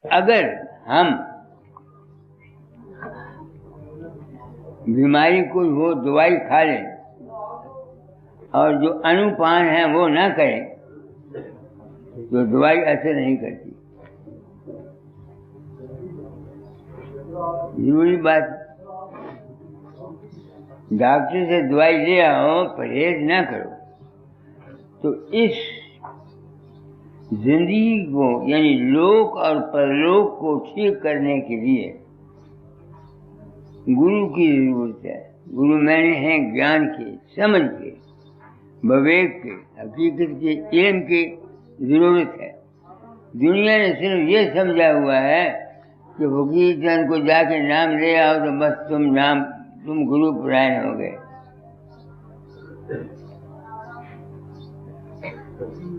अगर हम बीमारी कोई हो दवाई खा लें और जो अनुपान है वो ना करें तो दवाई असर नहीं करती। जरूरी बात, डॉक्टर से दवाई ले आओ, परहेज ना करो तो इस जिंदगी को यानी लोक और परलोक को ठीक करने के लिए गुरु की जरूरत है। गुरु मैंने हैं ज्ञान के, समझ के, विवेक के, हकीकत के, इल्म की जरूरत है। दुनिया ने सिर्फ ये समझा हुआ है कि फकीर चंद को जाके नाम ले आओ तो बस तुम गुरु परायण हो गए।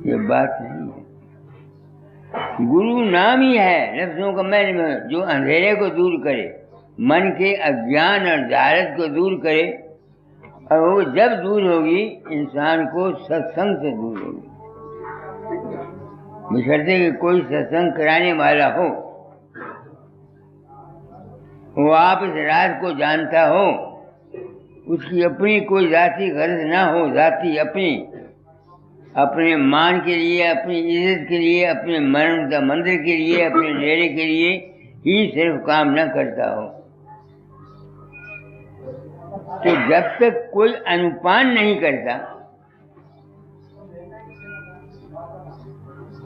ये बात नहीं है। गुरु नाम ही है, लफ्जों का मैंने जो अंधेरे को दूर करे, मन के अज्ञान और जालत को दूर करे, और वो जब दूर होगी इंसान को सत्संग से दूर होगी। बशर्ते कि कोई सत्संग कराने वाला हो, वो आप इस राज को जानता हो, उसकी अपनी कोई जाति गर्ज ना हो, जाति अपने मान के लिए, अपनी इज्जत के लिए, अपने मंदिर के लिए, अपने डेरे के लिए ही सिर्फ काम न करता हो, तो जब तक कोई अनुपान नहीं करता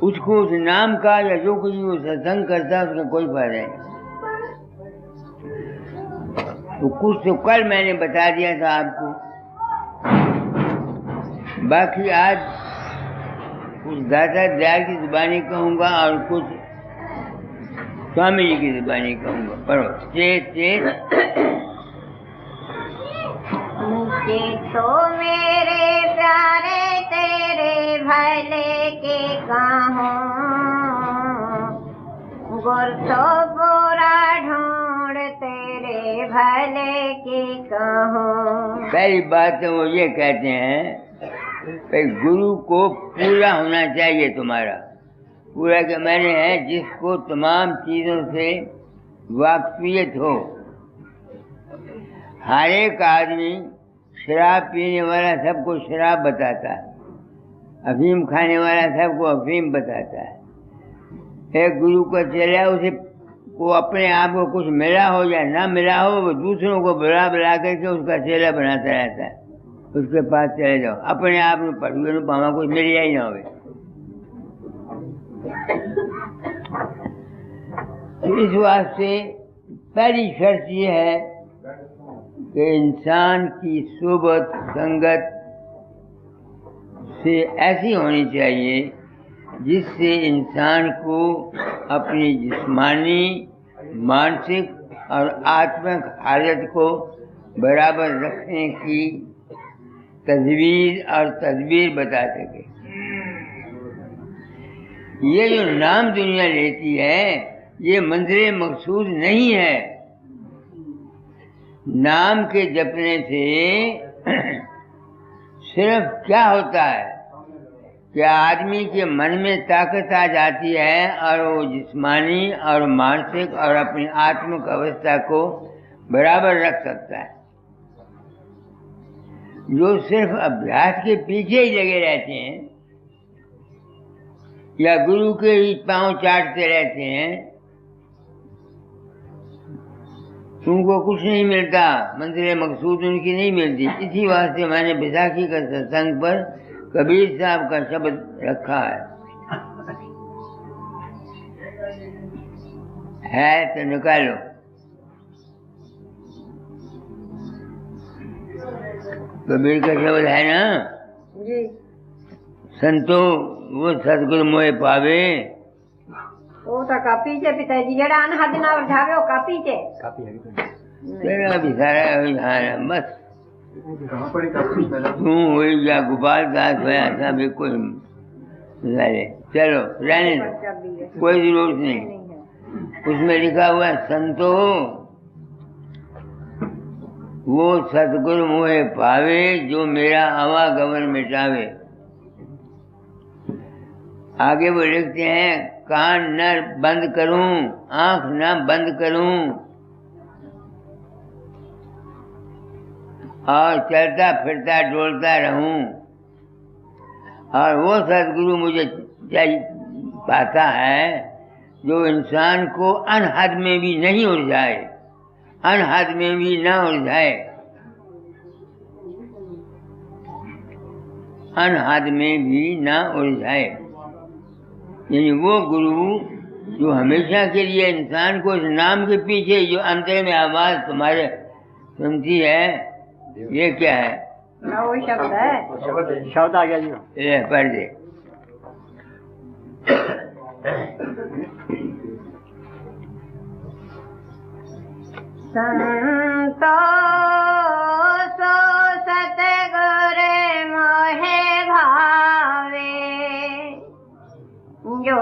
उसको उस नाम का या जो कुछ वो सत्संग करता है उसका कोई फायदा नहीं। तो कुछ तो कल मैंने बता दिया था आपको, बाकी आज कुछ दादा दयाल की जुबानी कहूँगा और कुछ स्वामी जी की जुबानी कहूँगा। पढ़ो। मुझे तो मेरे प्यारे तेरे भले के कहूँ, गुर तो पूरा ढूंढ तेरे भले के कहूँ। पहली बात तो वो ये कहते हैं कि गुरु को पूरा होना चाहिए। तुम्हारा पूरा के मैंने है जिसको तमाम चीजों से वाकफियत हो। हर एक आदमी शराब पीने वाला सबको शराब बताता है, अफीम खाने वाला सबको अफीम बताता है। एक गुरु का चेला उसे को अपने आप को कुछ मिला हो या ना मिला हो, वो दूसरों को बुला करके उसका चेला बनाता रहता है। उसके पास चले जाओ, अपने आप में पढ़ुए न पावा कुछ मिल ही ना हो। तो इस वास्ते पहली शर्त ये है कि इंसान की सोबत संगत से ऐसी होनी चाहिए जिससे इंसान को अपनी जिस्मानी, मानसिक और आत्मिक हालत को बराबर रखने की तजवीज और तदबीर बता सके। ये जो नाम दुनिया लेती है ये मंज़िल मकसूद नहीं है। नाम के जपने से सिर्फ क्या होता है कि आदमी के मन में ताकत आ जाती है और वो जिस्मानी और मानसिक और अपनी आत्मिक अवस्था को बराबर रख सकता है। जो सिर्फ अभ्यास के पीछे ही लगे रहते हैं या गुरु के ही पांव चाटते रहते हैं, उनको कुछ नहीं मिलता, मंजिल मकसूद उनकी नहीं मिलती। इसी वास्ते मैंने बैसाखी का सत्संग पर कबीर साहब का शब्द रखा है तो निकालो। कबीर का शब्द है ना जी। संतो वो सतगुरु मोए पावे, वो तो कापी चे पिताजी जड़ा अनहद ना उठावे, वो कापी चे तेरा भी सारा बस तू हुई या गोपाल दास हुआ ऐसा भी कोई ले। चलो रहने दो, कोई जरूरत नहीं। उसमें लिखा हुआ है संतो वो सतगुरु मोहे पावे, जो मेरा आवागमन मिटावे। आगे वो लिखते हैं कान न बंद करूं, आंख न बंद करूं और चलता फिरता डोलता रहूं, और वो सदगुरु मुझे पाता है जो इंसान को अनहद में भी नहीं उलझाए, अनहद में भी ना उलझाए, अनहद में भी ना उलझाए। यानी वो गुरु जो हमेशा के लिए इंसान को इस नाम के पीछे जो अंतर में आवाज तुम्हारे सुनती है, ये क्या है? वो शब्द है, शब्द आ गया जी। ये पढ़ दे। संतो सो सतगुर मोहे भावे, जो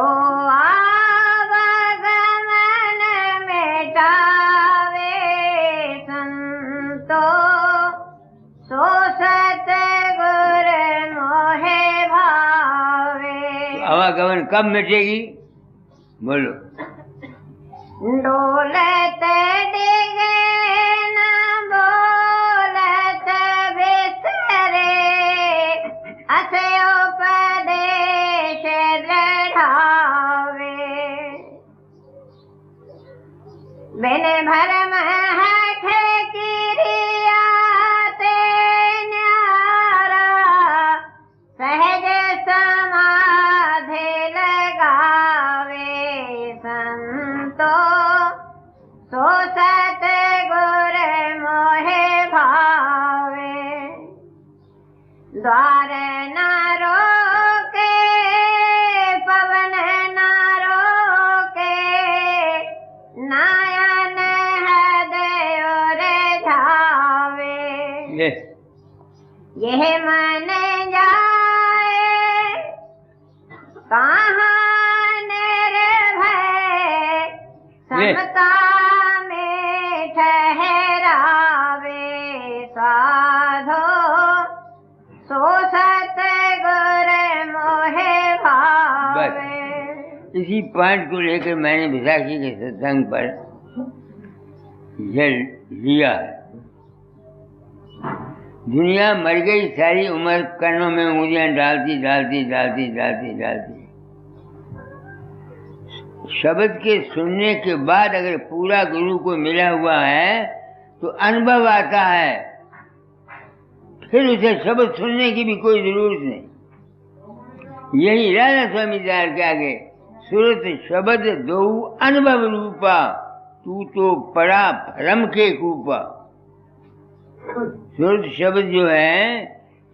आवागमन मिटावे। संतो सो सतगुर मोहे भावे। आवागमन कब मिटेगी? बोलो। डोलत डिगे न बोलत बिसरे, असे उपदेश दृढ़ावे। बिन भरम हठ किरिया ते न्यारा, सहज समाधि लगावे। संतो सो सतगुर मोहे भावे। द्वार न रोके पवन न रोके, नयन हृदय झावे। यह मन जाए कहाँ निर्भय, समता में ठहरावे। साधो सो सतगुर मोहे भावे। इसी पॉइंट को लेकर मैंने विशाखी के सत्संग पर जल लिया है। दुनिया मर गई, सारी उम्र कानों में उंगलियां डालती डालती डालती डालती डालती। शब्द के सुनने के बाद अगर पूरा गुरु को मिला हुआ है तो अनुभव आता है, फिर उसे शब्द सुनने की भी कोई जरूरत नहीं। यही राधा स्वामी दार के आगे, सुरत शब्द दो अनुभव रूपा, तू तो पड़ा भ्रम के कूपा। सुरत शब्द जो है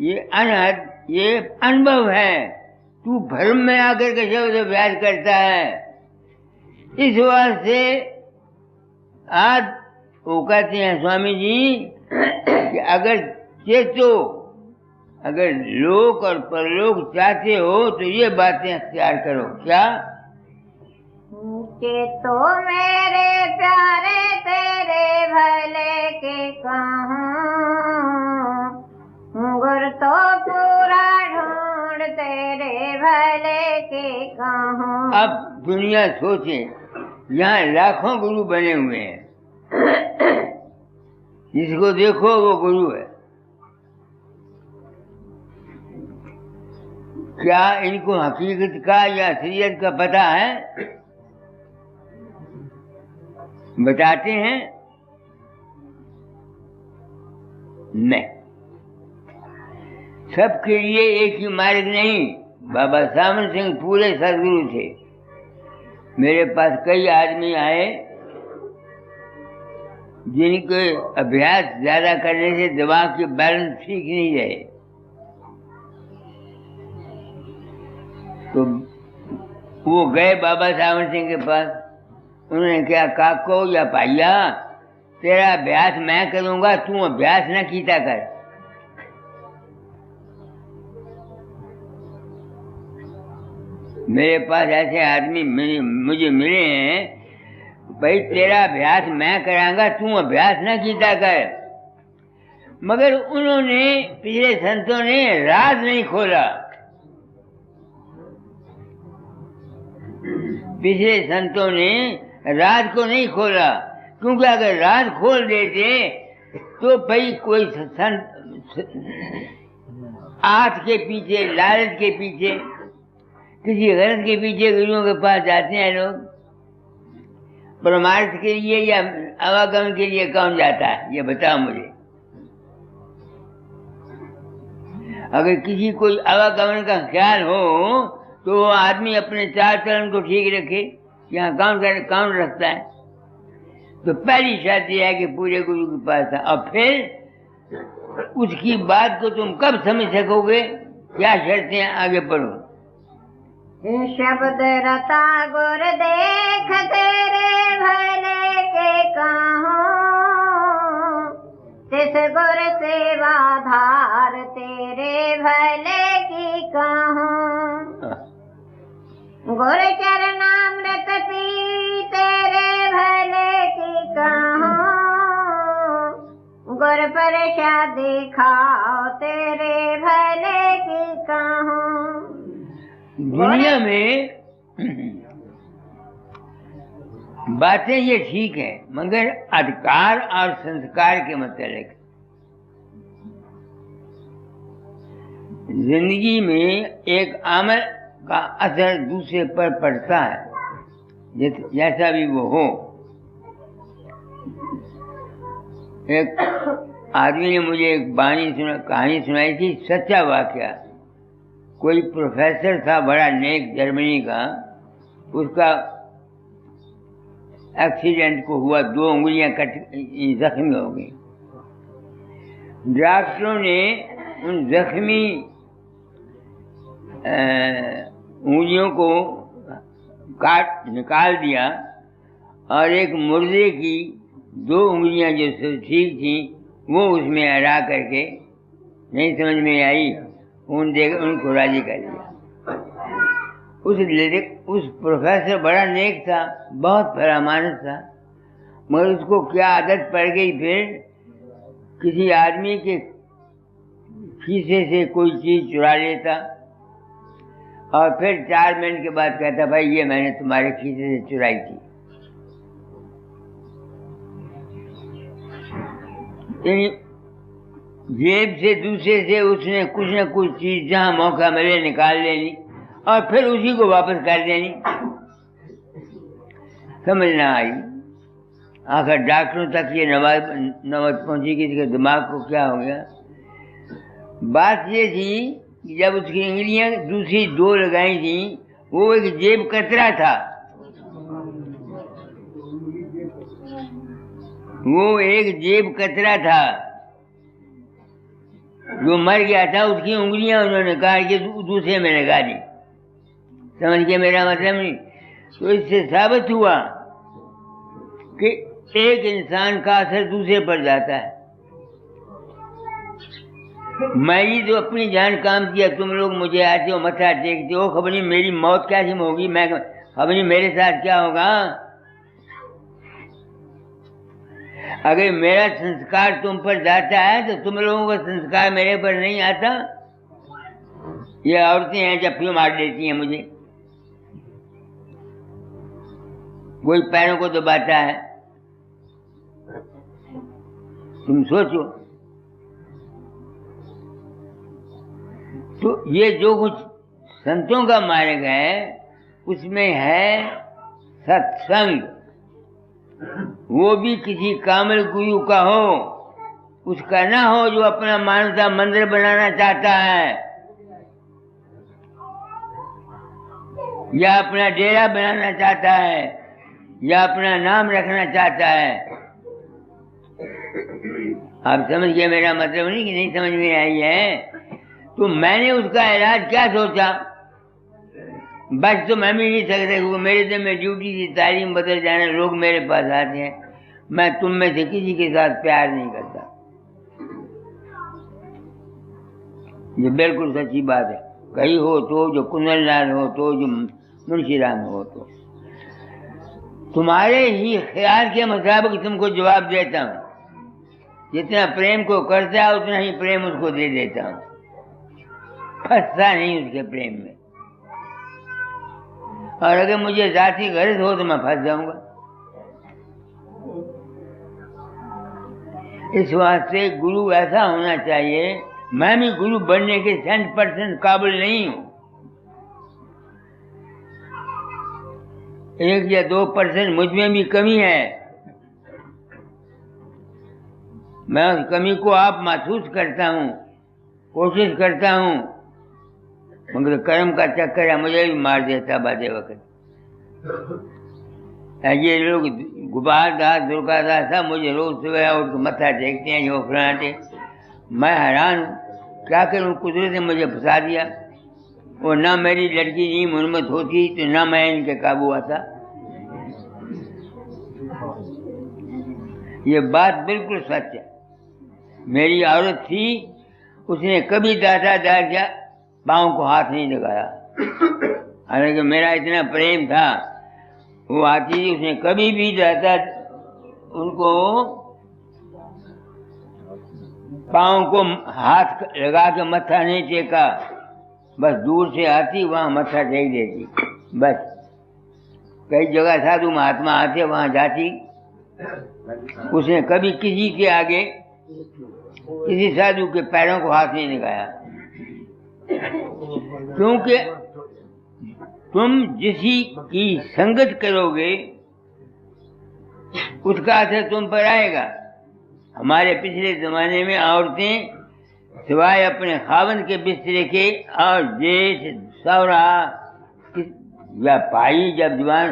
ये अनहद, ये अनुभव है। तू भ्रम में आकर के शब्द अभ्यास करता है। इस वास्ते आज वो कहते हैं स्वामी जी कि अगर चेतो, अगर लोक और परलोक चाहते हो तो ये बातें अख्तियार करो। क्या? चेतो मेरे प्यारे तेरे भले के कहूँ, गुर तो पूरा ढूंढ तेरे भले के कहूँ। अब दुनिया सोचे, यहाँ लाखों गुरु बने हुए हैं, जिसको देखो वो गुरु है। क्या इनको हकीकत का या असलियत का पता है? बताते हैं नहीं। सबके लिए एक ही मार्ग नहीं। बाबा सामन सिंह पूरे सदगुरु थे। मेरे पास कई आदमी आए जिनके अभ्यास ज्यादा करने से दिमाग के बैलेंस ठीक नहीं रहे, तो वो गए बाबा सामन सिंह के पास। उन्होंने क्या, काको या पाइया, तेरा अभ्यास मैं करूंगा, तू अभ्यास न कीता कर। मेरे पास ऐसे आदमी मुझे मिले हैं, भाई तेरा अभ्यास मैं करांगा, तू अभ्यास न कीता कर। मगर उन्होंने, पिछले संतों ने राज नहीं खोला। पिछले संतों ने राज को नहीं खोला, क्योंकि अगर राज खोल देते तो भाई कोई संत आठ के पीछे, लालच के पीछे, किसी गलत के पीछे गुरुओं के पास जाते हैं लोग। परमार्थ के लिए या आवागमन के लिए कौन जाता है, ये बताओ मुझे। अगर किसी को आवागमन का ख्याल हो तो वो आदमी अपने चार चरण को ठीक रखे, यहाँ कौन रखता है। तो पहली शर्त यह है कि पूरे गुरु के पास था, और फिर उसकी बात को तुम कब समझ सकोगे, क्या शर्तें, आगे पढ़ो। शब्द रता गुर देख तेरे भले के कहूँ, तिस गुर सेवा धार तेरे भले की कहूँ। गुर चरणामृत पी तेरे भले की कहूँ, गुर प्रसादी खाओ तेरे भले की कहूँ। दुनिया में बातें ये ठीक है, मगर अधिकार और संस्कार के मतलब जिंदगी में एक अमल का असर दूसरे पर पड़ता है, जैसा भी वो हो। एक आदमी ने मुझे एक कहानी सुनाई थी, सच्चा वाकया। कोई प्रोफेसर था बड़ा नेक, जर्मनी का, उसका एक्सीडेंट को हुआ, 2 उंगलियां जख्मी हो गई। डॉक्टरों ने उन जख्मी उंगलियों को निकाल दिया और एक मुर्दे की 2 उंगलियां जो ठीक थी वो उसमें हरा करके, नहीं समझ में आई, उनको राजी कर दिया। उस प्रोफेसर बड़ा नेक था, बहुत भलामानस था, मगर उसको क्या आदत पड़ गई, फिर किसी आदमी के खीसे से कोई चीज चुरा लेता और फिर 4 मिनट के बाद कहता, भाई ये मैंने तुम्हारे खीसे से चुराई थी। जेब से दूसरे से उसने कुछ न कुछ चीज जहां मौका मिले निकाल लेनी और फिर उसी को वापस कर देनी। समझ ना आई। आखिर डॉक्टरों तक ये नौबत पहुंची कि इसके दिमाग को क्या हो गया। बात ये थी कि जब उसकी उंगलियां दूसरी 2 लगाई थी, वो एक जेब कतरा था, वो एक जेब कतरा था जो मर गया था। उसकी उंगलियां उन्होंने काट के दूसरे में लगा दी। समझ के मेरा मतलब नहीं। तो इससे साबित हुआ कि एक इंसान का असर दूसरे पर जाता है। मैं ही तो अपनी जान काम किया, तुम लोग मुझे आते हो, मत्था टेकते हो, खबर नहीं मेरी मौत कैसे होगी, मैं खबर नहीं मेरे साथ क्या होगा। अगर मेरा संस्कार तुम पर जाता है तो तुम लोगों का संस्कार मेरे पर नहीं आता। ये औरतें हैं जब क्यों मार देती हैं मुझे, कोई पैरों को दबाता है, तुम सोचो। तो ये जो कुछ संतों का मार्ग है उसमें है सत्संग, वो भी किसी कामिल गुरु का हो, उसका ना हो जो अपना मानसा मंदिर बनाना चाहता है या अपना डेरा बनाना चाहता है या अपना नाम रखना चाहता है। आप समझ गए मेरा मतलब नहीं कि नहीं समझ में आई है। तो मैंने उसका इलाज क्या सोचा, बस तो मैं भी नहीं सकता क्योंकि मेरे दिन में ड्यूटी की तालीम बदल जाना, लोग मेरे पास आते हैं, मैं तुम में से किसी के साथ प्यार नहीं करता। ये बिल्कुल सच्ची बात है। कहीं हो तो, जो कुंदनलाल हो तो, जो मुंशीराम हो तो, तुम्हारे ही ख्याल के मुताबिक तुमको जवाब देता हूँ। जितना प्रेम को करता है उतना ही प्रेम उसको दे देता हूँ, फंसता नहीं उसके प्रेम में। और अगर मुझे जाति गरज हो तो मैं फंस जाऊंगा। इस वास्ते गुरु ऐसा होना चाहिए। मैं भी गुरु बनने के 100% काबिल नहीं हूं। 1 या 2% मुझ में भी कमी है। मैं उस कमी को आप महसूस करता हूं, कोशिश करता हूं, मगर कर्म का चक्कर है, मुझे भी मार देता बादे वक्त। ये लोग गुबार दास, दुर्गा दास सब मुझे रोज सुबह उठ के मत्था टेकते हैं, जो फलाते। मैं हैरान हूँ, क्या करूँ? कुदरत ने मुझे फंसा दिया। और ना मेरी लड़की नहीं मुनमत होती तो ना मैं इनके काबू आता। ये बात बिल्कुल सच है। मेरी औरत थी, उसने कभी दादा दादा पाँव को हाथ नहीं लगाया। हालांकि मेरा इतना प्रेम था, वो आती थी, उसने कभी भी दादा उनको पाँव को हाथ लगा के मत्था नहीं टेका। बस दूर से आती, वहाँ मत्था टेक देती, बस। कई जगह साधु महात्मा आते, वहाँ जाती। उसने कभी किसी के आगे किसी साधु के पैरों को हाथ नहीं लगाया। क्योंकि तुम जिसी की संगत करोगे उसका असर तुम पर आएगा। हमारे पिछले जमाने में औरतें सिवाय अपने खावंद के बिस्तरे के और जेठ सौरा या भाई जब जवान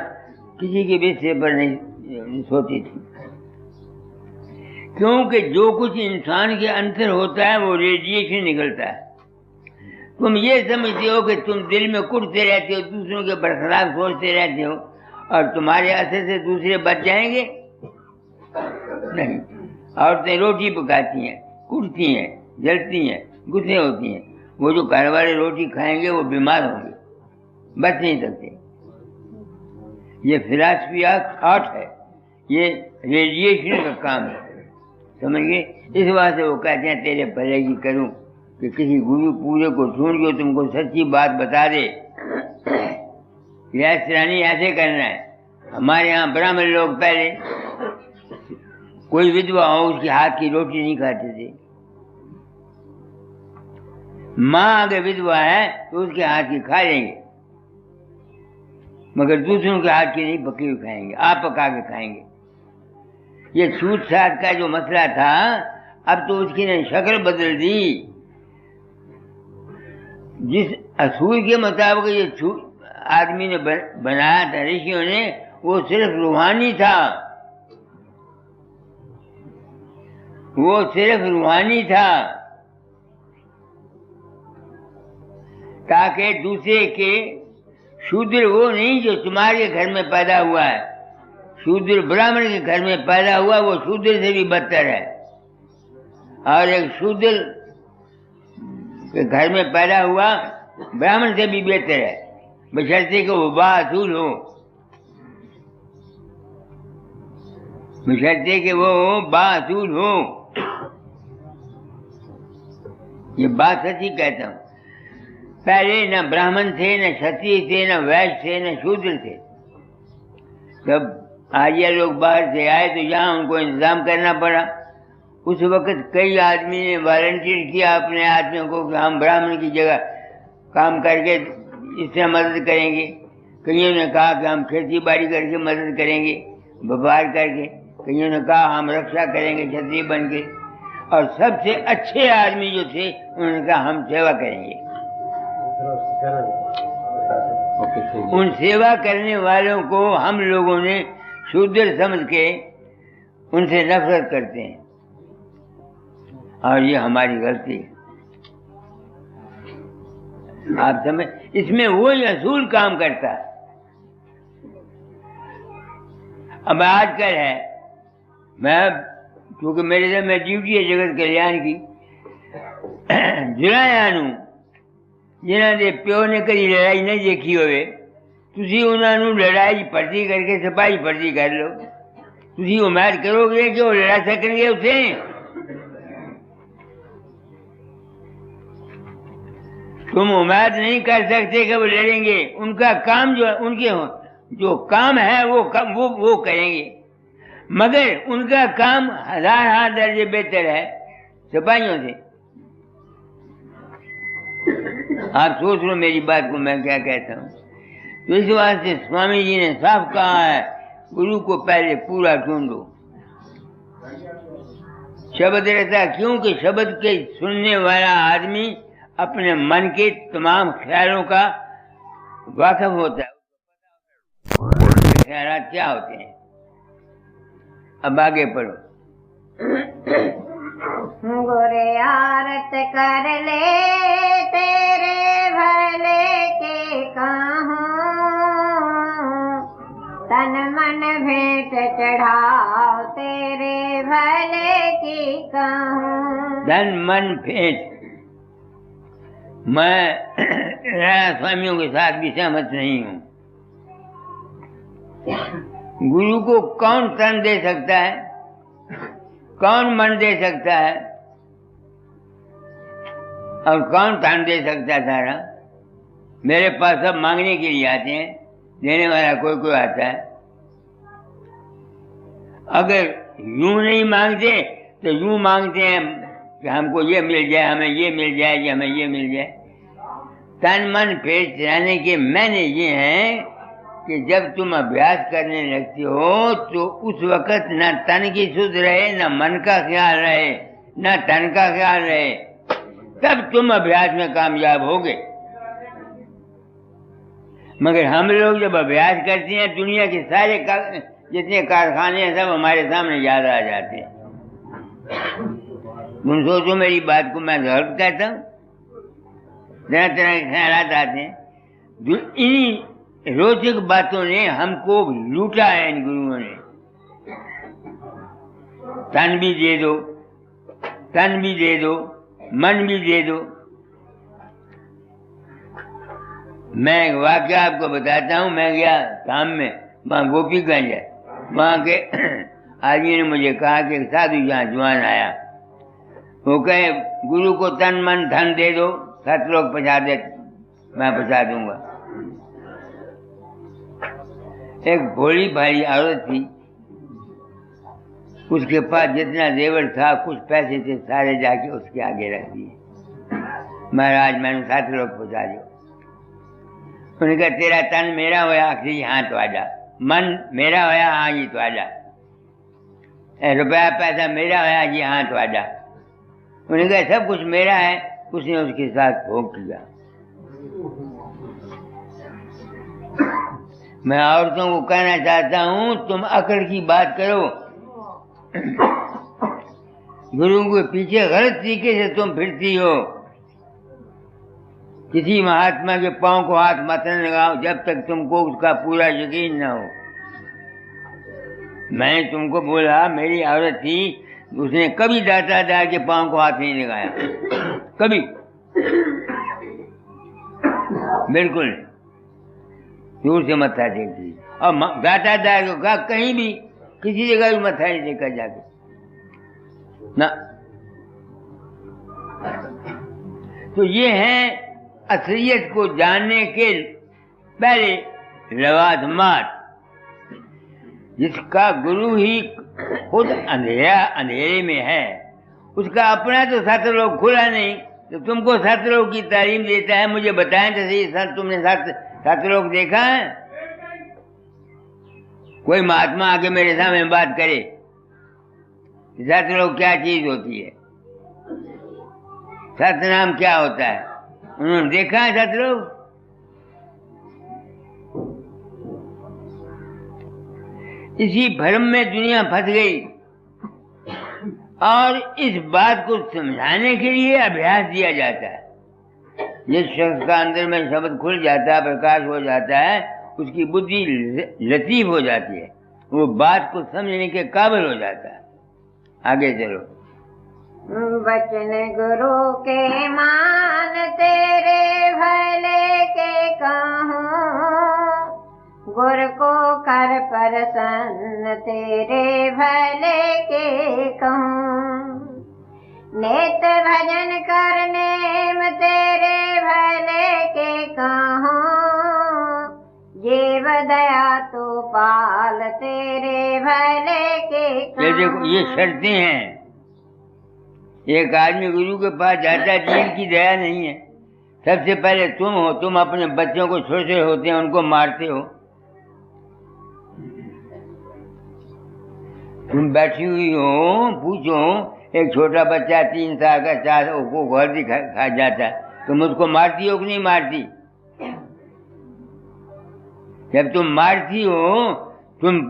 किसी के बिस्तरे पर नहीं सोती थी। क्योंकि जो कुछ इंसान के अंदर होता है वो रेडिएशन निकलता है। तुम ये समझते हो कि तुम दिल में कुटते रहते हो, दूसरों के बरखलाफ सोचते रहते हो, और तुम्हारे असर से दूसरे बच जाएंगे? नहीं। औरतें रोटी पकाती हैं, कुटती हैं, जलती हैं, गुस्से होती हैं। वो जो घर वाले रोटी खाएंगे वो बीमार होंगे, बच नहीं सकते। ये फिलॉसफी थॉट है, ये रेडिएशन का काम है, समझ गए? इस वास्ते वो कहते हैं तेरे भले की करूं कि किसी गुरु पूरे को ढूंढ के तुमको सच्ची बात बता दे। इस तरह नहीं, ऐसे करना है। हमारे यहाँ ब्राह्मण लोग पहले कोई विधवा हो उसके हाथ की रोटी नहीं खाते थे। माँ अगर विधवा है तो उसके हाथ की खा लेंगे, मगर दूसरों के हाथ की नहीं पकी हुई खाएंगे, आप पका के खाएंगे। ये छूट छाट का जो मसला था, अब तो उसकी ने शक्ल बदल दी। जिस असूल के मुताबिक ये आदमी ने बनाया था ऋषियों ने, वो सिर्फ रूहानी था, वो सिर्फ रूहानी था, ताकि दूसरे के शूद्र वो नहीं जो तुम्हारे घर में पैदा हुआ है। शूद्र ब्राह्मण के घर में पैदा हुआ वो शूद्र से भी बदतर है, और एक शूद्र के घर में पैदा हुआ ब्राह्मण से भी बेहतर है, बशर्ते कि वो बाअसूल हो, बशर्ते कि वो बाअसूल हो। ये बात सच्ची कहता हूँ। पहले न ब्राह्मण थे, न क्षत्रिय थे, न वैश्य थे, न शूद्र थे। जब आर्य लोग बाहर से आए तो यहाँ उनको इंतजाम करना पड़ा। उस वक्त कई आदमी ने वॉलंटियर किया अपने आदमियों को कि हम ब्राह्मण की जगह काम करके इससे मदद करेंगे। कईयों ने कहा कि हम खेती बाड़ी करके मदद करेंगे, व्यापार करके। कईयों ने कहा हम रक्षा करेंगे क्षत्रिय बन के। और सबसे अच्छे आदमी जो थे उन्होंने कहा हम सेवा करेंगे। उन सेवा करने वालों को हम लोगों ने शूद्र समझ के उनसे नफरत करते हैं, और ये हमारी गलती है। आप समझ, इसमें वो असूल काम करता है। अब आजकल है, मैं क्योंकि मेरे से मैं ड्यूटी है जगत कल्याण की, जुलायान हूँ जिन्हों के प्यो ने कभी लड़ाई नहीं देखी होवे, तुसी उन्होंने लड़ाई भर्ती करके सिपाही भर्ती कर लो। तुसी उम्मीद करोगे कि वो लड़ा सकेंगे उसे? तुम उम्मीद नहीं कर सकते कि वो लड़ेंगे। उनका काम जो है, उनके जो काम है वो करेंगे, मगर उनका काम 1000 दर्जे बेहतर है सिपाहियों से। आप सोच लो मेरी बात को मैं क्या कहता हूँ। तो इस वास्ते स्वामी जी ने साफ कहा है, गुरु को पहले पूरा ढूंढो। शब्द रहता क्योंकि शब्द के सुनने वाला आदमी अपने मन के तमाम ख्यालों का वाकिफ होता है, ख्याल क्या होते हैं। अब आगे पढ़ो। गुरे आरत कर ले तेरे भले के कहूँ, तन मन भेंट चढ़ाओ तेरे भले की कहूँ। धन मन भेंट, मैं स्वामियों के साथ भी सहमत नहीं हूँ। गुरु को कौन तन दे सकता है, कौन मन दे सकता है, और कौन तन दे सकता है सारा। मेरे पास सब मांगने के लिए आते हैं, देने वाला कोई कोई आता है। अगर यूं नहीं मांगते तो यूं मांगते हैं कि हमको ये मिल जाए, हमें ये मिल जाए, कि हमें ये मिल जाए। तन मन पेट चलाने के मैंने ये हैं कि जब तुम अभ्यास करने लगते हो तो उस वक़्त न तन की सुध रहे, न मन का ख्याल रहे, न तन का ख्याल रहे, तब तुम अभ्यास में कामयाब होगे। मगर हम लोग जब अभ्यास करते हैं, दुनिया के सारे जितने कारखाने हैं सब हमारे सामने याद आ जाते हैं। तुम सोचो मेरी बात को मैं गलत कहता हूँ। तरह तरह के ख्याल आते हैं। इन्हीं रोचक बातों ने हमको लूटा है इन गुरुओं ने। तन भी दे दो, तन भी दे दो, मन भी दे दो। मैं एक वाकया आपको बताता हूँ। मैं गया शाम में, वहाँ गोपीगंज है, वहाँ के आदमी ने मुझे कहा कि साधु यहाँ जवान आया, वो कहे गुरु को तन मन धन दे दो, 7 लोग पहुँचा दे, मैं पहुँचा दूंगा। एक भोली भाली औरत थी, उसके पास जितना जेवर था, कुछ पैसे थे, सारे जाके उसके आगे रख दिए। महाराज मैंने 7 लोग पहुँचा दिया। उन्होंने कहा तेरा तन मेरा होया, आखिरी हाथ वाजा, मन मेरा होया, हाँ जी तो आजा, रुपया पैसा मेरा होया जी, हाथ वाजा। उन्होंने कहा सब कुछ मेरा है। उसने उसके साथ भोग किया। मैं औरतों को कहना चाहता हूँ, तुम अकड़ की बात करो। गुरु के पीछे गलत तरीके से तुम फिरती हो। किसी महात्मा के पांव को हाथ मत लगाओ जब तक तुमको उसका पूरा यकीन न हो। मैंने तुमको बोला, मेरी औरत थी, उसने कभी दाता दार के पांव को हाथ नहीं लगाया, कभी, बिल्कुल दूर से मत्था टेकती। और दाता दार को कहा कहीं भी किसी जगह भी मत्था नहीं टेका जाके ना। तो ये है असलियत को जानने के पहले लवाजमात, जिसका गुरु ही खुद अंधेरे में है, उसका अपना तो सतलोक खुला नहीं, तो तुमको सतलोक की तालीम देता है। मुझे बताएं तो सही, सर तुमने सतलोक देखा है? कोई महात्मा आके मेरे सामने बात करे, सतलोक क्या चीज होती है, सतनाम क्या होता है, उन्होंने देखा है सतलोक? इसी भ्रम में दुनिया फंस गई, और इस बात को समझाने के लिए अभ्यास दिया जाता है। जिस शख्स का अंदर में शब्द खुल जाता है, प्रकाश हो जाता है, उसकी बुद्धि लतीफ हो जाती है, वो बात को समझने के काबिल हो जाता है। आगे चलो। वचन गुरु के मान तेरे भले के कहूँ, गुर को कर प्रसन्न तेरे भले के कहूँ। नित भजन करने में तेरे भले के कहूँ, जीव दया तो पाल तेरे भले के ये देखो, ये शर्तें हैं। एक आदमी गुरु के पास जाता है, जीव की दया नहीं है। सबसे पहले तुम हो, तुम अपने बच्चों को छोटे होते हैं उनको मारते हो। तुम बैठी हुई हो, पूछो एक छोटा बच्चा 3 साल का 4 को घर खा जाता है, तुम उसको मारती हो कि नहीं मारती? जब तुम मारती हो तुम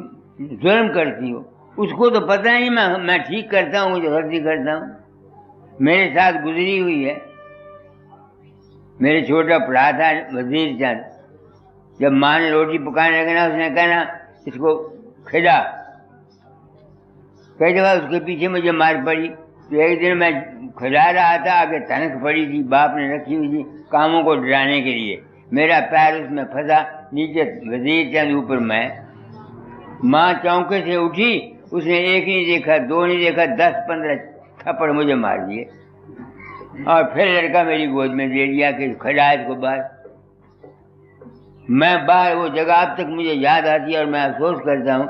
जुल्म करती हो। उसको तो पता नहीं मैं ठीक करता हूँ, जो गलती करता हूँ। मेरे साथ गुजरी हुई है। मेरे छोटा पढ़ा था वजीर चंद, जब माँ ने रोटी पकाने लगना, उसने कहना इसको खिला। कई दफा उसके पीछे मुझे मार पड़ी। तो एक दिन मैं खिला रहा था, आगे तनख पड़ी थी, बाप ने रखी हुई थी कामों को डराने के लिए। मेरा पैर उसमें फंसा, नीचे वजीर चंद, ऊपर मैं। माँ चौंके से उठी, उसने एक नहीं देखा, 2 नहीं देखा, 10-15 थप्पड़ मुझे मार दिए। और फिर लड़का मेरी गोद में दे दिया कि खड़ा इसको बाहर। मैं बाहर, वो जगह अब तक मुझे याद आती है और मैं अफसोस करता हूँ।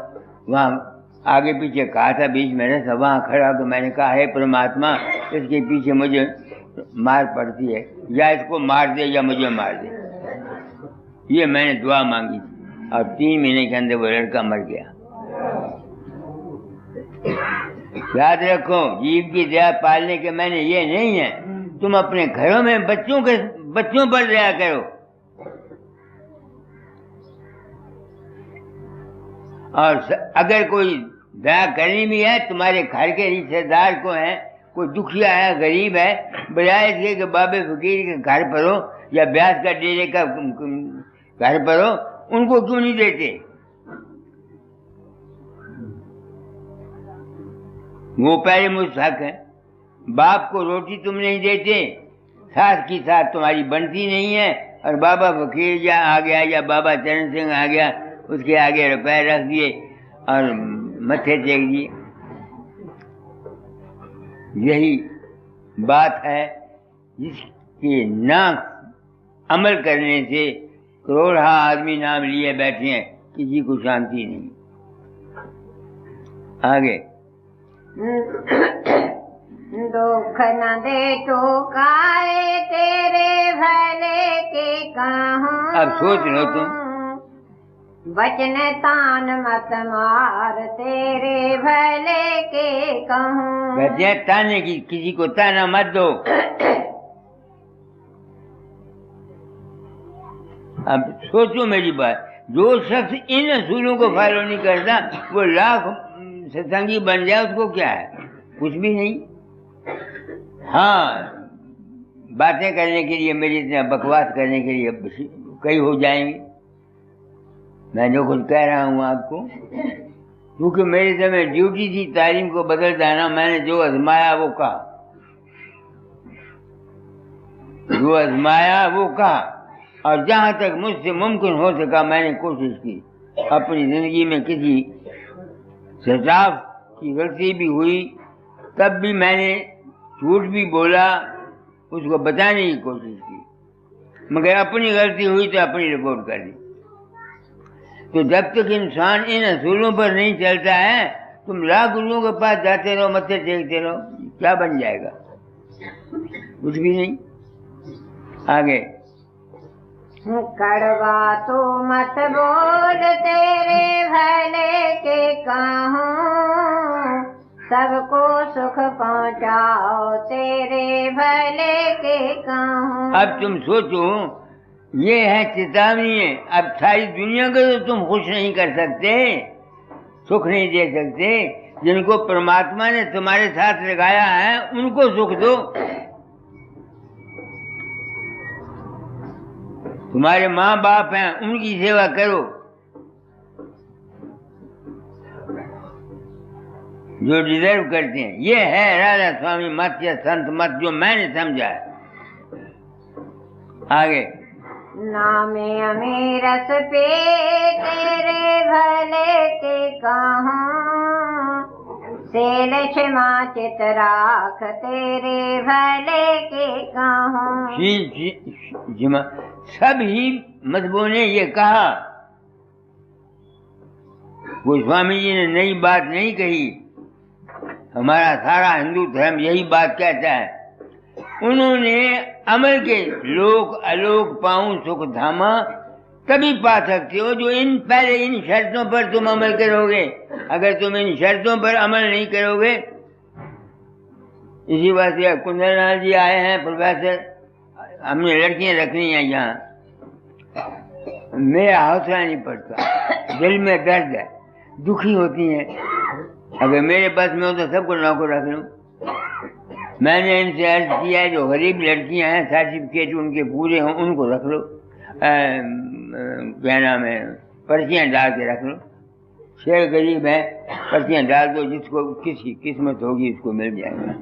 वहाँ आगे पीछे कहा था, बीच में रहता, वहाँ खड़ा तो मैंने कहा, हे परमात्मा, इसके पीछे मुझे मार पड़ती है, या इसको मार दे या मुझे मार दे। ये मैंने दुआ मांगी थी और 3 महीने के अंदर वो लड़का मर गया। याद रखो, जीव की दया पालने के मैंने ये नहीं है तुम अपने घरों में बच्चों पर दया करो। और अगर कोई दया करनी भी है, तुम्हारे घर के रिश्तेदार को है, कोई दुखिया है, गरीब है, बजाय इसके कि बाबे फकीर के घर पर हो या ब्यास का डेरे का घर पर हो, उनको क्यों नहीं देते? वो पहले मुस्तहक है। बाप को रोटी तुम नहीं देते, सास की साथ तुम्हारी बनती नहीं है, और बाबा फकीर या आ गया या बाबा चरण सिंह आ गया, उसके आगे रुपए रख दिए और मत्थे टेक दिए। यही बात है जिसके ना अमल करने से करोड़ आदमी नाम लिए बैठे हैं, किसी को शांति नहीं। आगे दुख न दे तो काए तेरे भले के कहूँ। अब सोच लो तुम, वचन तान मत मार तेरे भले के कहूँ। कहते हैं ताने की, किसी को ताना मत दो। अब सोचो मेरी बात, जो शख्स इन असूलों को फॉलो नहीं करता, वो लाख सत्संगी बन जाए, उसको क्या है? कुछ भी नहीं। हाँ, बातें करने के लिए, मेरी इतना बकवास करने के लिए कई हो जाएंगे। मैं जो कुछ कह रहा हूँ आपको, क्योंकि मेरे समय ड्यूटी थी तालीम को बदल जाना। मैंने जो आजमाया वो कहा, जो आजमाया वो कहा, और जहाँ तक मुझसे मुमकिन हो सका मैंने कोशिश की। अपनी जिंदगी में किसी स्टाफ की गलती भी हुई, तब भी मैंने झूठ भी बोला, उसको बचाने की कोशिश की, मगर अपनी गलती हुई तो अपनी रिपोर्ट कर दी। तो जब तक इंसान इन असूलों पर नहीं चलता है, तुम लाख गुरुओं के पास जाते रहो, मत्थे टेकते रहो, क्या बन जाएगा? कुछ भी नहीं। आगे कड़वा तो मत बोल तेरे भले के कहूँ, सबको सुख पहुँचाओ तेरे भले के कहूँ। अब तुम सोचो, ये है चेतावनी है। अब सारी दुनिया को तो तुम खुश नहीं कर सकते, सुख नहीं दे सकते। जिनको परमात्मा ने तुम्हारे साथ लगाया है उनको सुख दो। तुम्हारे माँ बाप हैं, उनकी सेवा करो, जो डिजर्व करते हैं। ये है राधा स्वामी मत या संत मत, जो मैंने समझा है। आगे नामे अमीरस पे तेरे भले के कहूँ, सेल क्षमा चित राख तेरे भले के कहूँ। सब ही मजहबों ने ये कहा, गोस्वामी जी ने नई बात नहीं कही, हमारा सारा हिंदू धर्म यही बात कहता है। उन्होंने अमल के लोक अलोक पाऊं सुख धामा तभी पा सकते हो जो पहले इन शर्तों पर तुम अमल करोगे। अगर तुम इन शर्तों पर अमल नहीं करोगे, इसी बात से कुंदरलाल जी आए हैं, प्रोफेसर, हमने लड़कियां रखनी हैं यहाँ, मेरा हौसला नहीं पड़ता, दिल में दर्द है, दुखी होती हैं। अगर मेरे पास में हो तो सबको नौकर रख लूँ। मैंने इनसे अर्ज किया है, जो गरीब लड़कियां हैं सर्टिफिकेट उनके पूरे हों उनको रख लो, क्या नाम है, पर्चियाँ डाल के रख लो। शेर गरीब है, पर्चियाँ डाल दो, जिसको किसी किस्मत होगी उसको मिल जाएगा।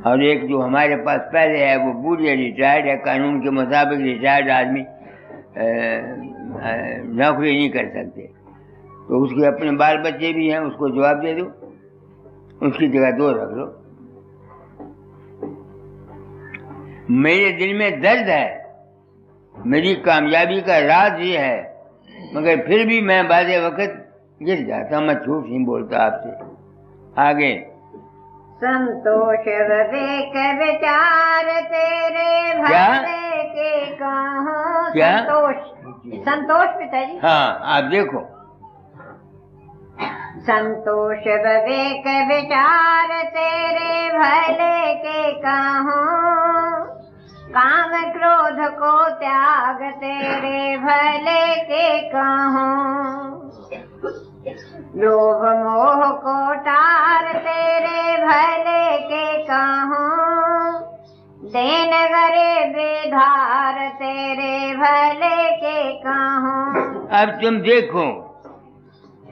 और एक जो हमारे पास पहले है वो बूढ़ी रिटायर्ड है, कानून के मुताबिक रिटायर्ड आदमी नौकरी नहीं कर सकते, तो उसके अपने बाल बच्चे भी हैं, उसको जवाब दे दो, उसकी जगह 2 रख लो। मेरे दिल में दर्द है, मेरी कामयाबी का राज ये है, मगर फिर भी मैं बाज़े वक़्त गिर जाता, मैं झूठ नहीं बोलता आपसे। आगे संतोष विवेक विचार तेरे भले के कहूँ। क्या संतोष पिताजी? हाँ, आप देखो, संतोष विवेक विचार तेरे भले के कहूँ। काम क्रोध को त्याग तेरे भले के कहूँ। लोभ मोह को टार तेरे भले के कहूँ। देन गरे बेधार तेरे भले के कहूँ। अब तुम देखो,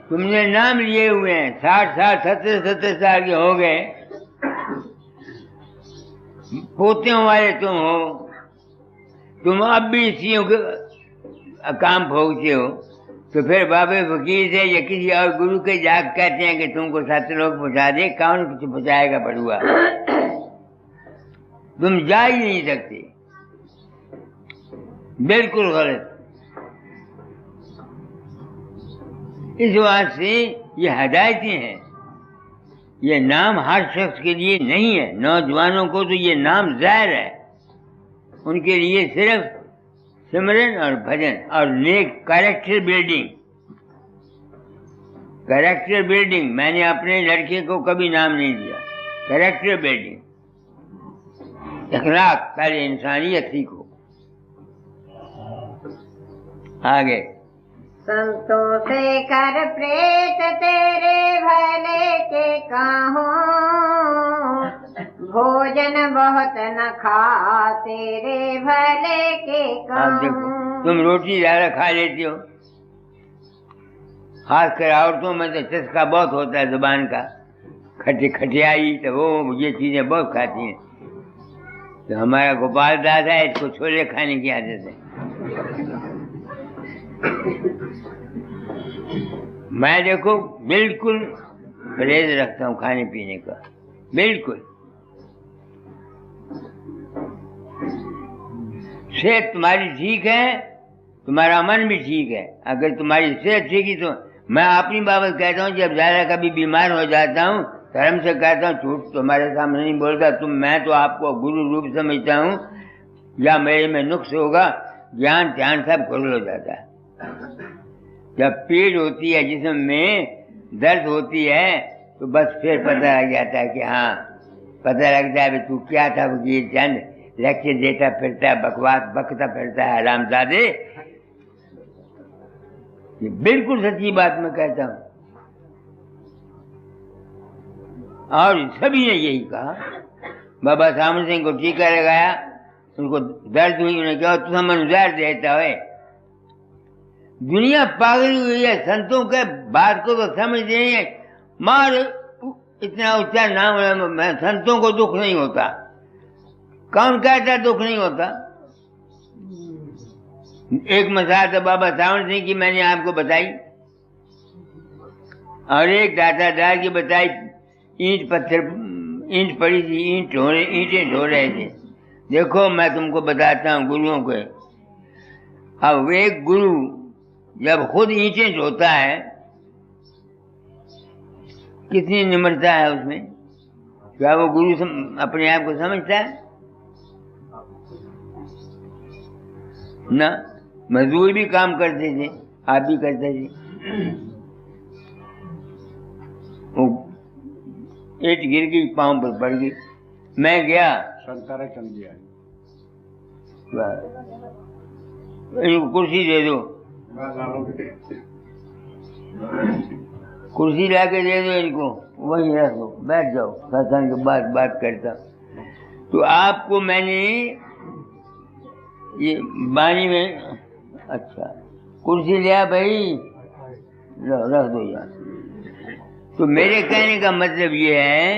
तुमने नाम लिए हुए हैं, 60 साल 70 साल के हो गए, पोतियों वाले तुम हो, तुम अब भी इसी काम भोगते हो, तो फिर बाबे फकीर से या किसी और गुरु के जाग कहते हैं कि तुमको सत्यलोक पहुंचा दे, कौन कुछ पहुंचाएगा पड़ुआ? तुम जा ही नहीं सकते, बिल्कुल गलत। इस बात से ये हदायतें हैं, ये नाम हर शख्स के लिए नहीं है। नौजवानों को तो ये नाम ज़ाहिर है, उनके लिए सिर्फ सिमरन और भजन और नेक कैरेक्टर बिल्डिंग। कैरेक्टर बिल्डिंग, मैंने अपने लड़के को कभी नाम नहीं दिया। कैरेक्टर बिल्डिंग, अखलाक, पहले इंसानियत सीखो। आगे संतों से कर प्रेत तेरे भले के कहूँ। भोजन बहुत न खा तेरे भले के आप देखो, कहूँ। तुम रोटी ज़्यादा खा लेती हो, खासकर औरतों में तो चस्का बहुत होता है जुबान का, खटियाई, तो वो ये चीज़ें बहुत खाती हैं। तो हमारा गोपाल दादा है, इसको छोले खाने की आदत है। मैं देखो बिल्कुल परहेज रखता हूँ खाने पीने का, बिल्कुल। सेहत तुम्हारी ठीक है, तुम्हारा मन भी ठीक है। अगर तुम्हारी सेहत ठीक है तो मैं अपनी बाबत कहता हूँ, जब ज़्यादा कभी बीमार हो जाता हूँ, धर्म से कहता हूँ, झूठ तुम्हारे सामने नहीं बोलता, मैं तो आपको गुरु रूप समझता हूँ, या मेरे में नुक्स होगा, ज्ञान ध्यान सब खुल हो जाता है। जब पीड़ होती है, जिस्म में दर्द होती है, तो बस फिर पता लग जाता है कि हाँ, पता लगता है तू क्या था वकील चंद, लेक्चर देता फिरता है, बकवास बकता फिरता है हरामजादे। ये बिल्कुल सच्ची बात मैं कहता हूँ, और सभी ने यही कहा। बाबा सामन सिंह को टीका लगाया, उनको दर्द हुई, उन्हें कहा तू मन जहर देता है। दुनिया पागल हुई है, संतों के बात को तो समझ नहीं है। मार इतना ऊंचा नाम, संतों को दुख नहीं होता। कौन कहता दुख नहीं होता? एक मिसाल तो बाबा सावन सिंह की मैंने आपको बताई। और एक दातादार की बताई ईंट पत्थर ईंट पड़ी थी, ईंटें ढो रहे थे। देखो मैं तुमको बताता हूँ गुरुओं को। अब एक गुरु जब खुद ईंटें ढोता है, कितनी निम्रता है उसमें। क्या वो गुरु अपने आप को समझता है? ना, मजदूर भी काम करते थे, आप भी करते थे। वो ईंट गिर गई, पांव पर पड़ गई। मैं गया, इनको कुर्सी दे दो, कुर्सी ला के दे दो इनको, वहीं रख दो, बैठ जाओ, सत्संग के बाद बात करता। तो आपको मैंने ये बानी में, अच्छा कुर्सी लिया भाई, रख दो यार। तो मेरे कहने का मतलब ये है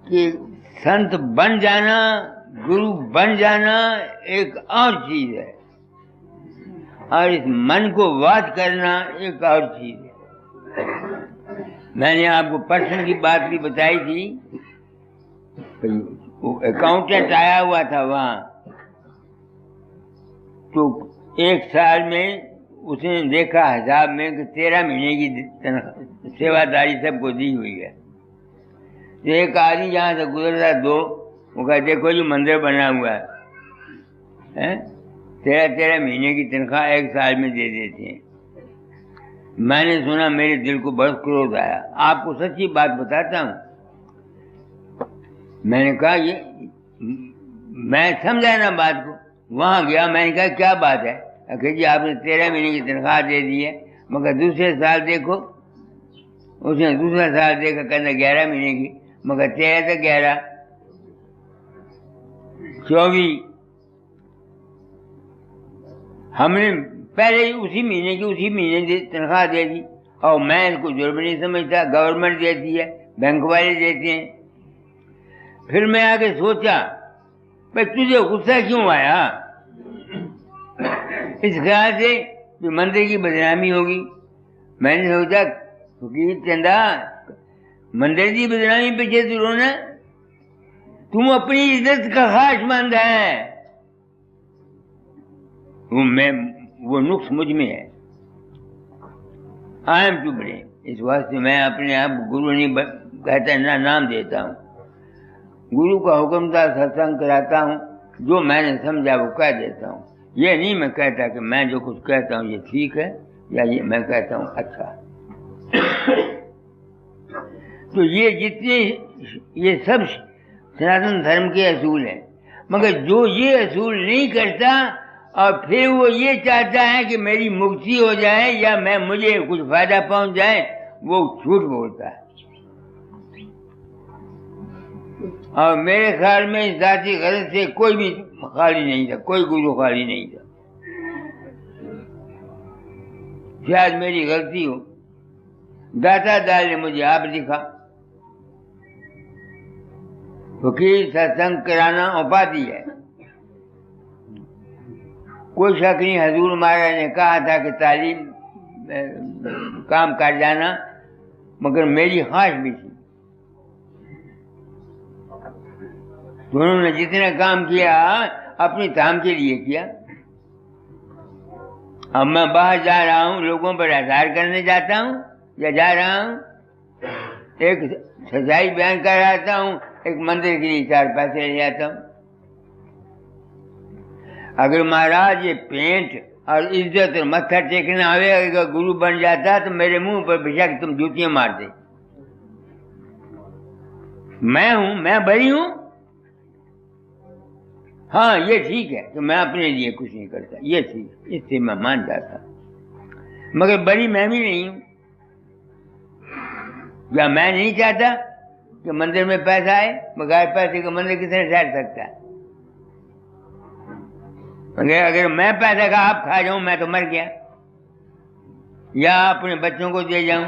कि संत बन जाना, गुरु बन जाना एक और चीज है, और इस मन को वाद करना एक और चीज है। मैंने आपको पर्सन की बात भी बताई थी। वो अकाउंटेंट आया हुआ था वहाँ, तो एक साल में उसने देखा हिसाब में कि 13 महीने की सेवादारी सबको दी हुई है। तो एक आदमी जहाँ से गुजरता दो, वो कहा देखो जो मंदिर बना हुआ है, 13 महीने की तनख्वाह एक साल में दे देते हैं। मैंने सुना, मेरे दिल को बहुत क्रोध आया। आपको सच्ची बात बताता हूँ। मैंने कहा ये, मैं समझा ना बात को। वहाँ गया, मैंने कहा क्या बात है? अखिर जी आपने 13 महीने की तनख्वाह दे दी है, मगर दूसरे साल देखो। उसने दूसरा साल देखा, कहना 11 महीने की, मगर 13 तो 11, 24। हमने पहले ही उसी महीने तनख्वाह दे दी, और मैं इसको जुर्म नहीं समझता। गवर्नमेंट देती है, बैंक वाले देते हैं। फिर मैं आके सोचा, भाई तुझे गुस्सा क्यों आया? इस ख्याल से कि मंदिर की बदनामी होगी। मैंने सोचा फकीर चंदा, मंदिर की बदनामी पीछे तू रोना, तुम अपनी इज्जत का खासमंद है। वो नुक्स मुझ में है। I am to blame. इस वास्ते मैं अपने आप गुरु नहीं कहता, ना नाम देता हूँ। गुरु का हुक्म था, सत्संग कराता हूँ, जो मैंने समझा वो कह देता हूँ। ये नहीं मैं कहता कि मैं जो कुछ कहता हूँ ये ठीक है, या ये मैं कहता हूँ अच्छा। तो ये जितने ये सब सनातन धर्म के असूल हैं, मगर जो ये असूल नहीं करता और फिर वो ये चाहता है कि मेरी मुक्ति हो जाए या मुझे कुछ फायदा पहुंच जाए, वो झूठ बोलता है। और मेरे ख्याल में इस जाति गलत से कोई भी खाली नहीं था, कोई गुरु खाली नहीं था। शायद मेरी गलती हो। दाता दाल ने मुझे आप दिखा। फकीर सत्संग कराना उपाधि है, कोई शक नहीं। हजूर महाराज ने कहा था कि तालीम काम कर जाना, मगर मेरी ख्वाहिश भी थी। उन्होंने जितना काम किया अपनी धाम के लिए किया। अब मैं बाहर जा रहा हूँ, लोगों पर आधार करने जाता हूँ या जा रहा हूँ, एक सच्चाई बयान कर आता हूँ, एक मंदिर के लिए 4 पैसे ले जाता हूँ। अगर महाराज ये पेंट और इज्जत और मत्था टेकना आवे, अगर गुरु बन जाता तो मेरे मुंह पर बेशक तुम जूतियां मारते। मैं हूं, मैं बड़ी हूं। हाँ ये ठीक है कि मैं अपने लिए कुछ नहीं करता, ये ठीक, इससे मैं मान जाता, मगर बड़ी मैं भी नहीं हूं। या मैं नहीं चाहता कि मंदिर में पैसा आए, बगैर पैसे का मंदिर कितने ठहर सकता है? अगर मैं पैसा का आप खा जाऊं, मैं तो मर गया। या अपने बच्चों को दे जाऊं,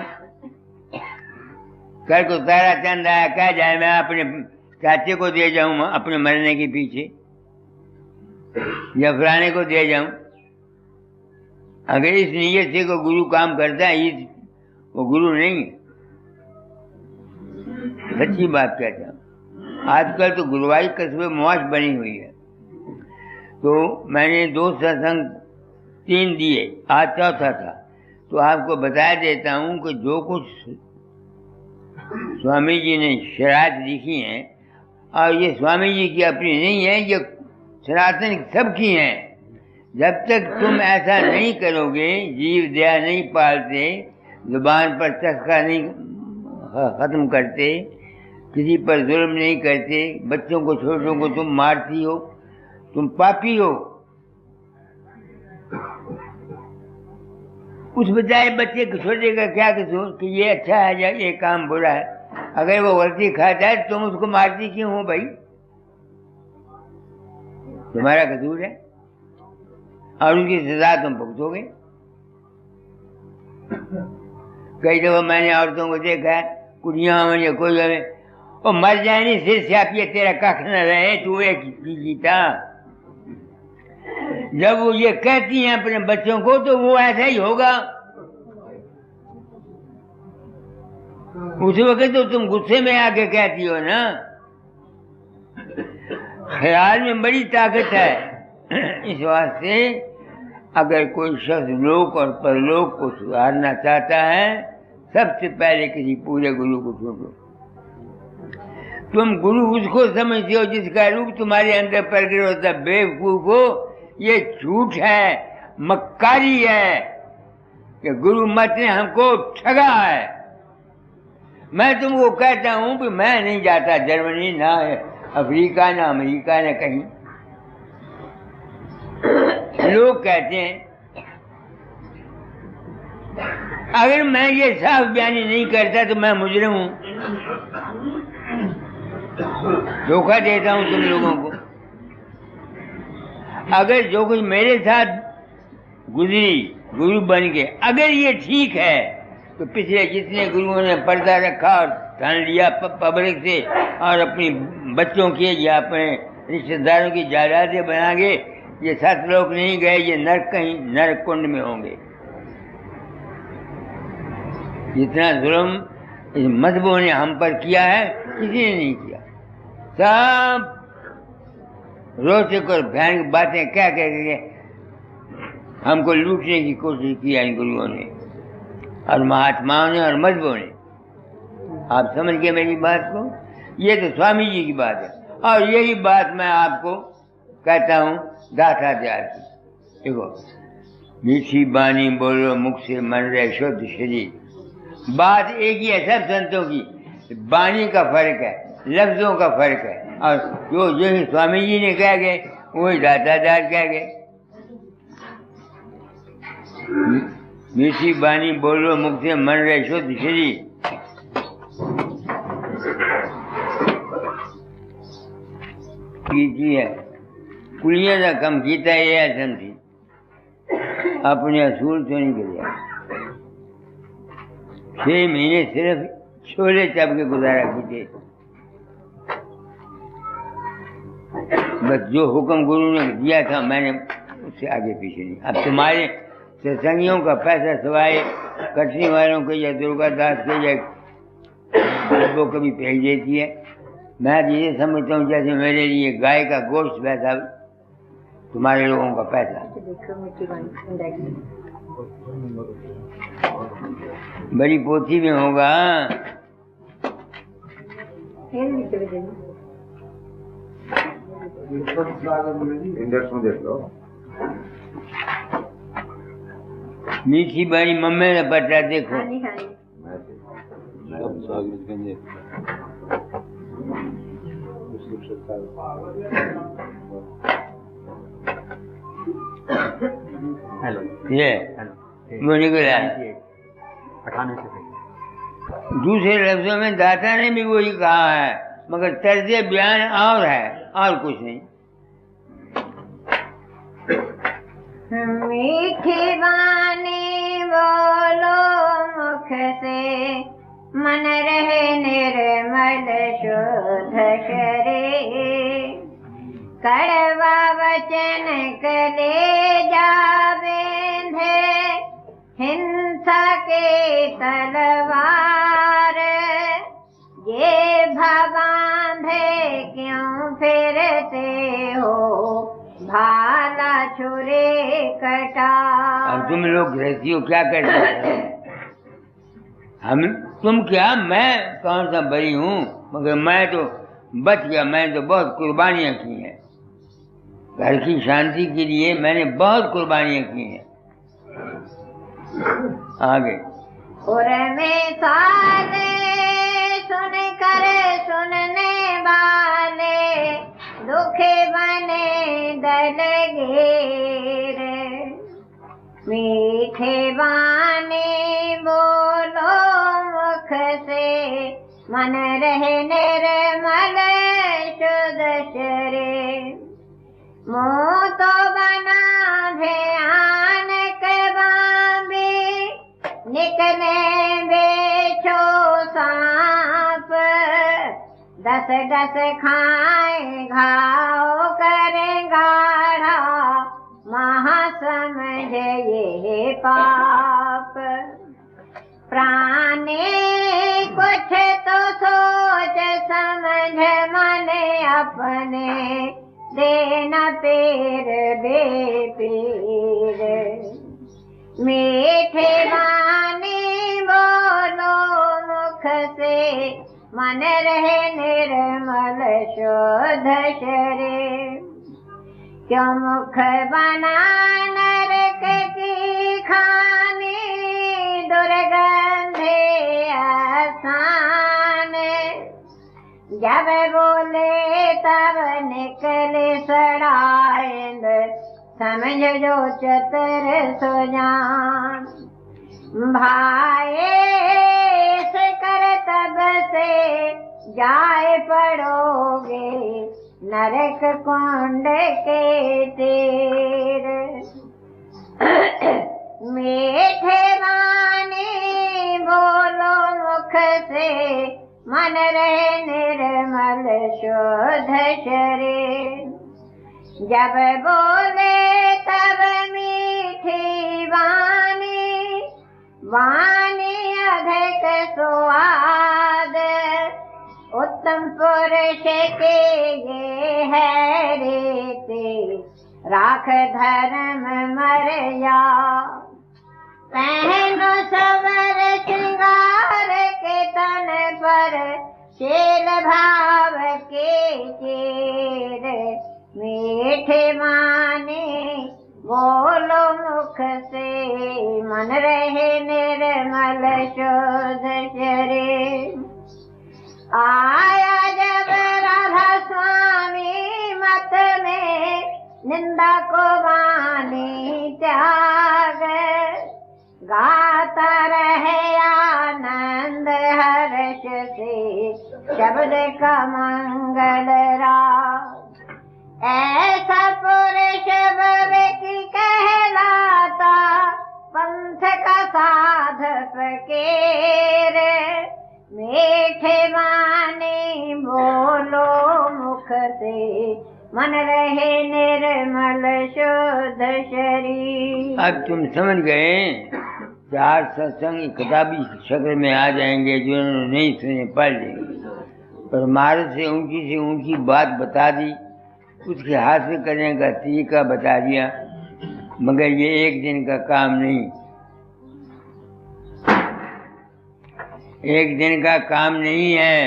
कल को तारा चंद आया कह जाए मैं अपने चाचे को दे जाऊं अपने मरने के पीछे, या फलाने को दे जाऊं। अगर इस नीयत से को गुरु काम करता है, वो गुरु नहीं है। सच्ची बात कहता हूँ। आजकल तो गुरुवाई कस्बे मौज बनी हुई है। तो मैंने 2 सत्संग 3 दिए, आज चौथा था। तो आपको बता देता हूँ कि जो कुछ स्वामी जी ने शरारत लिखी हैं, और ये स्वामी जी की अपनी नहीं है, ये सनातन सबकी हैं। जब तक तुम ऐसा नहीं करोगे, जीव दया नहीं पालते, जुबान पर चस्का नहीं खत्म करते, किसी पर जुल्म नहीं करते, बच्चों को छोटों को तुम मारती हो, तुम पापी हो। उस बजाय बच्चे के छोटे का क्या कसूर कि ये अच्छा है या ये काम बुरा है। अगर वो गलती खाता है तुम उसको मारती क्यों हो भाई? तुम्हारा कसूर है और उनकी सजा तुम भुगतोगे। कई दफा मैंने औरतों को देखा है, कुड़ियां हो या कोई हो, वो मर जाए नहीं सिर से आप, तेरा कख न रहे, तू एक जीता। जब वो ये कहती हैं अपने बच्चों को तो वो ऐसा ही होगा। उस वक्त तो तुम गुस्से में आके कहती हो ना। ख्याल में बड़ी ताकत है। इस वास्ते अगर कोई शख्स लोक और परलोक को सुधारना चाहता है, सबसे पहले किसी पूरे गुरु को ढूंढो। तुम गुरु उसको समझते हो जिसका रूप तुम्हारे अंदर प्रकट होता है। बेवकूफ हो, ये झूठ है, मक्कारी है कि गुरु मत ने हमको ठगा है। मैं तुमको कहता हूं कि मैं नहीं जाता जर्मनी, ना अफ्रीका, ना अमेरिका, ना कहीं। लोग कहते हैं, अगर मैं ये साफ बयानी नहीं करता तो मैं मुजरिम हूं। धोखा देता हूं तुम लोगों को। अगर जो कुछ मेरे साथ गुजरी गुरु बन के, अगर ये ठीक है तो पिछले जितने गुरुओं ने पर्दा रखा और ठान लिया पब्लिक से और अपनी बच्चों की या अपने रिश्तेदारों की जायदादें बना के, ये 7 लोग नहीं गए, ये नरक कहीं नरक कुंड में होंगे। जितना जुल्म इस मजहबों ने हम पर किया है, किसी ने नहीं किया। सब रोचक और भयानक बातें क्या कह के हमको लूटने की कोशिश की इन गुरुओं ने और महात्माओं ने और मजहबों ने। आप समझ गए मेरी बात को? ये तो स्वामी जी की बात है और यही बात मैं आपको कहता हूँ दाताचार्य की। देखो, मीठी बानी बोलो मुख से मन रहे शुद्ध शरीर। बात एक ही है सब संतों की, बानी का फर्क है, लफ्जों का फर्क है। और जो ही स्वामी जी ने कह गए वही दाताचार्य कह गए। मीठी बानी बोलो मुख से मन रहे शुद्ध शरीर। कीती है कुड़ियां का कम कीता है समझी, अपने असूल तो नहीं गिरिया। 6 महीने सिर्फ छोले चप के गुजारा कीजिए। बस जो हुक्म गुरु ने दिया था मैंने उससे आगे पीछे नहीं। अब तुम्हारे सत्संगियों का पैसा सवाए कटनी वालों के या दुर्गा दास के या वो कभी भेज देती है। मैं ये समझता हूँ जैसे मेरे लिए गाय का गोश्त वैसा तुम्हारे लोगों का पैसा। बड़ी पोथी में होगा। इंडेक्स में देख लो। मीठी बानी मम्मी ने पता देखो। हेलो, ये वो निकला। दूसरे लफ्जों में दाता ने भी वही कहा है, मगर तर्ज बयान और है और कुछ नहीं। मीठी बानी बोलो मुख से मन रहे निर्मल शुद्ध शरीर। कड़वा वचन कले जा बेंधे हिंसा सके तलवार, ये भबांधे क्यों फिरते हो, भाला छुरे कटार। अब तुम लोग गृहस्थी हो, क्या करते हो? हम तुम क्या, मैं कौन सा बरी हूँ, मगर मैं तो बच गया। मैंने तो बहुत कुर्बानियाँ की हैं घर की शांति के लिए, मैंने बहुत कुर्बानियाँ की हैं। आगे उर में साले सुन कर सुनने वाले, दुखे बने दलगीर। मीठे बाने बोलो मुख से, मन रहे निर्मल शुद्ध शरीर। मुँह तो बना ध्यान के बाबी, निकले बेचो सांप। दस दस खाए घाव करे गाढ़ा, महा समझे ये पाप। प्राणी कुछ तो सोच समझ मन अपने, देना पीर बेपीर। मीठे वाणी बोलो मुख से, मन रहे निर्मल शुद्ध शरीर। क्यों मुख बना नरक की खानी, दुर्गंधे आसान। जब बोले तब निकले सड़ाइंद, समझ जो चतुर सुजान। भाए से कर तब से जाए पड़ोगे, नरक कुंड के तीर। मीठे वाणी बोलो मुख से, मन रहे निर्मल शुद्ध शरीर। जब बोले तब मीठी वाणी, वाणी अधिक स्वाद। उत्तम पुरुष के ये है रीति, राख धर्म मर्या। पहनो सवर श्रृंगार के तन पर, शील भाव के चीर। मीठे माने बोलो मुख से, मन रहे निर्मल शुद्ध शरीर। आया जब राधा स्वामी मत में, निंदा को वाणी त्याग। गाता रहे आनंद हर्ष से, शब्द का मंगल राग। ऐसा पुरुष विवेक कहलाता, पंथ का साध फकीर। मीठे वाणी बोलो मुख से, मन रहे निर्मल शुद्ध शरीर। अब तुम समझ गए, चार सत्संग किताबी शक्ल में आ जाएंगे, जो नहीं सुने पढ़ लेंगे। पर महाराज से ऊंची बात बता दी, उसके हासिल करने का तरीका बता दिया, मगर ये एक दिन का काम नहीं, एक दिन का काम नहीं है।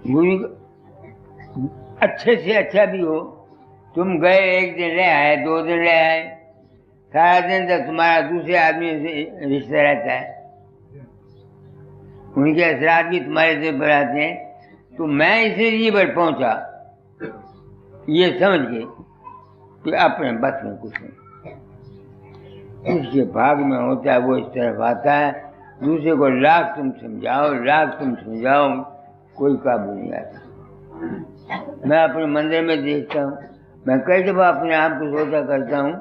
गुरु अच्छे से अच्छा भी हो, तुम गए एक दिन रह आए, 2 दिन रह आए, सारा दिन तक तुम्हारा दूसरे आदमी से रिश्ता रहता है, उनके असरात भी तुम्हारे से पर आते हैं। तो मैं इसलिए पर पहुंचा, ये समझ के कि अपने बस में कुछ नहीं, उसके भाग में होता है, वो इस तरफ आता है। दूसरे को लाख तुम समझाओ, कोई काबू नहीं आता। मैं अपने मंदिर में देखता हूँ, मैं कई दफा अपने आप को सोचा करता हूँ,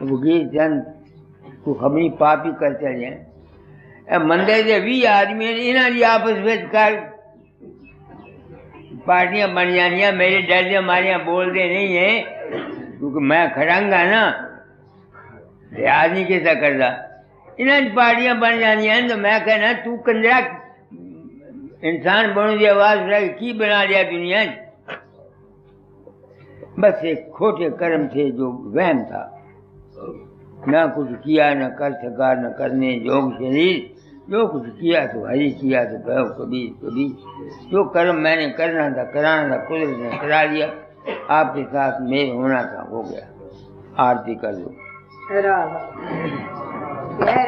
वो गीत चंद को खबरी पापी करते जाए। मंदिर के 20 आदमी इन्होंने आपस में कर पार्टियां बन जानिया, मेरे डर से हमारे यहाँ बोलते नहीं है, क्योंकि मैं खड़ांगा ना, लिहाज नहीं किसा करता। इन्हें पार्टियां बन जाती हैं तो मैं कहना तू कंजरा इंसान बनो की आवाज उठा की बना लिया दुनिया। बस एक खोटे कर्म थे जो वहम था, ना कुछ किया न कर सका न करने योग शरीर। जो कुछ किया तो हरी किया तो कहो कबीर कबीर। जो कर्म मैंने करना था कराना था कुदरत ने करा लिया। आपके साथ मेल होना था हो गया। आरती कर लो। जय